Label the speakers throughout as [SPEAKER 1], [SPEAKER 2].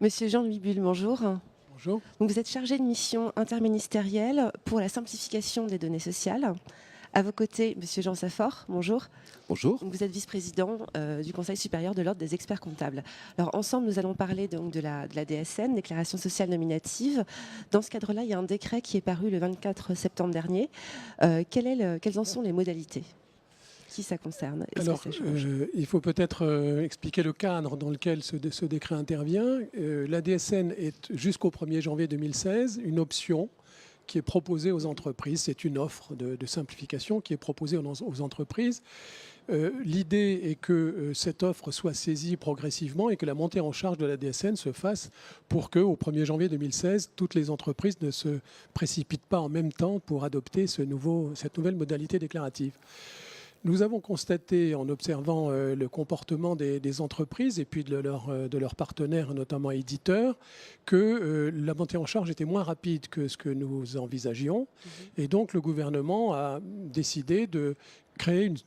[SPEAKER 1] Monsieur Jean-Louis Bull, bonjour.
[SPEAKER 2] Bonjour.
[SPEAKER 1] Donc vous êtes chargé de mission interministérielle pour la simplification des données sociales. À vos côtés, Monsieur Jean Saffort, bonjour.
[SPEAKER 3] Bonjour.
[SPEAKER 1] Donc vous êtes vice-président du Conseil supérieur de l'Ordre des experts comptables. Alors ensemble, nous allons parler donc de la DSN, Déclaration sociale nominative. Dans ce cadre-là, il y a un décret qui est paru le 24 septembre dernier. Quelles en sont les modalités ? Qui ça concerne?
[SPEAKER 2] Alors, il faut peut-être expliquer le cadre dans lequel ce décret intervient. La DSN est jusqu'au 1er janvier 2016 une option qui est proposée aux entreprises. C'est une offre de simplification qui est proposée aux entreprises. L'idée est que cette offre soit saisie progressivement et que la montée en charge de la DSN se fasse pour qu'au 1er janvier 2016, toutes les entreprises ne se précipitent pas en même temps pour adopter cette nouvelle modalité déclarative. Nous avons constaté, en observant le comportement des entreprises et puis de leurs partenaires, notamment éditeurs, que la montée en charge était moins rapide que ce que nous envisagions. Et donc, le gouvernement a décidé de créer une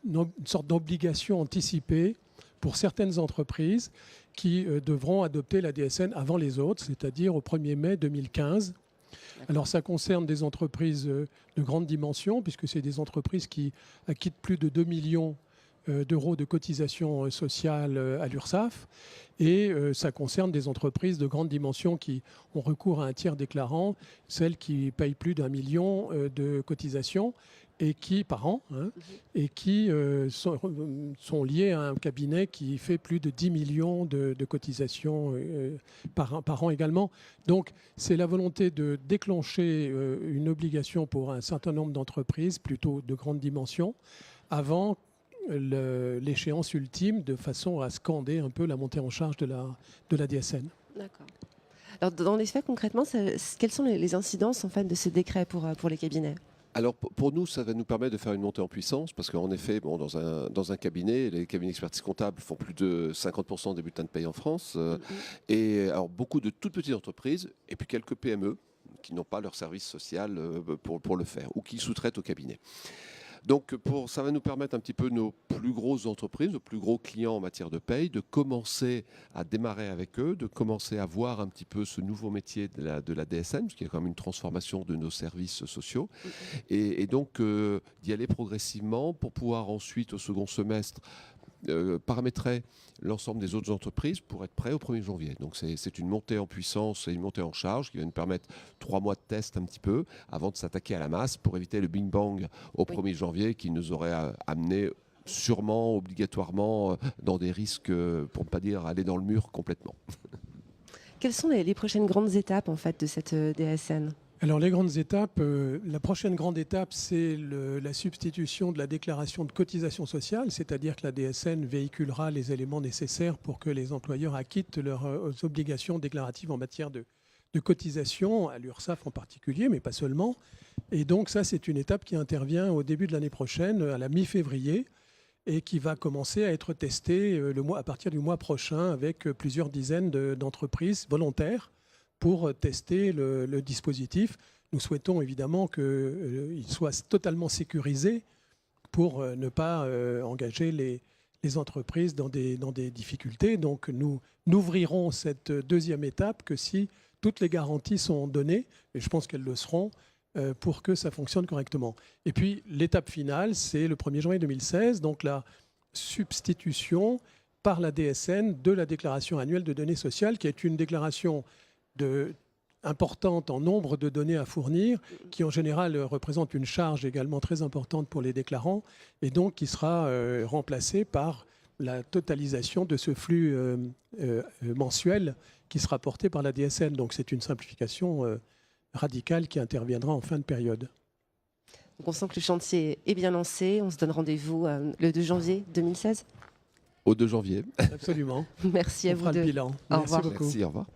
[SPEAKER 2] sorte d'obligation anticipée pour certaines entreprises qui devront adopter la DSN avant les autres, c'est-à-dire au 1er mai 2015. Alors ça concerne des entreprises de grande dimension, puisque c'est des entreprises qui acquittent plus de 2 millions d'euros de cotisations sociales à l'URSSAF. Et ça concerne des entreprises de grande dimension qui ont recours à un tiers déclarant, celles qui payent plus d'1 million de cotisations et qui, par an, et qui sont liées à un cabinet qui fait plus de 10 millions de cotisations par an également. Donc, c'est la volonté de déclencher une obligation pour un certain nombre d'entreprises, plutôt de grande dimension, avant l'échéance ultime, de façon à scander un peu la montée en charge de la DSN.
[SPEAKER 1] D'accord. Alors, dans les faits, concrètement, quelles sont les incidences en fait, de ce décret pour les cabinets ?
[SPEAKER 3] Alors pour nous, ça va nous permettre de faire une montée en puissance parce qu'en effet, dans un cabinet, les cabinets d'expertise comptable font plus de 50% des bulletins de paie en France. Et alors beaucoup de toutes petites entreprises et puis quelques PME qui n'ont pas leur service social pour le faire ou qui sous-traitent au cabinet. Donc ça va nous permettre un petit peu nos plus grosses entreprises, nos plus gros clients en matière de paye, de commencer à démarrer avec eux, de commencer à voir un petit peu ce nouveau métier de la DSN, parce qu'il y a quand même une transformation de nos services sociaux, et donc d'y aller progressivement pour pouvoir ensuite, au second semestre, paramétrer l'ensemble des autres entreprises pour être prêt au 1er janvier. Donc c'est une montée en puissance et une montée en charge qui va nous permettre 3 mois de test un petit peu avant de s'attaquer à la masse pour éviter le bing bang au 1er janvier qui nous aurait amené sûrement, obligatoirement, dans des risques, pour ne pas dire aller dans le mur complètement.
[SPEAKER 1] Quelles sont les prochaines grandes étapes en fait, de cette DSN ?
[SPEAKER 2] Alors les grandes étapes, la prochaine grande étape, c'est la substitution de la déclaration de cotisation sociale, c'est-à-dire que la DSN véhiculera les éléments nécessaires pour que les employeurs acquittent leurs obligations déclaratives en matière de cotisation, à l'URSSAF en particulier, mais pas seulement. Et donc ça, c'est une étape qui intervient au début de l'année prochaine, à la mi-février, et qui va commencer à être testée à partir du mois prochain avec plusieurs dizaines d'entreprises volontaires pour tester le dispositif. Nous souhaitons évidemment qu'il soit totalement sécurisé pour ne pas engager les entreprises dans des difficultés. Donc nous n'ouvrirons cette deuxième étape que si toutes les garanties sont données, et je pense qu'elles le seront, pour que ça fonctionne correctement. Et puis l'étape finale, c'est le 1er janvier 2016, donc la substitution par la DSN de la déclaration annuelle de données sociales, qui est une déclaration importante en nombre de données à fournir, qui en général représente une charge également très importante pour les déclarants, et donc qui sera remplacée par la totalisation de ce flux mensuel qui sera porté par la DSN. Donc c'est une simplification radicale qui interviendra en fin de période.
[SPEAKER 1] Donc on sent que le chantier est bien lancé. On se donne rendez-vous le 2 janvier 2016 ?
[SPEAKER 3] Au 2 janvier.
[SPEAKER 2] Absolument.
[SPEAKER 1] Merci à vous deux.
[SPEAKER 2] On fera le bilan.
[SPEAKER 1] Au
[SPEAKER 2] Merci
[SPEAKER 1] revoir.
[SPEAKER 2] beaucoup.
[SPEAKER 3] Merci, au revoir.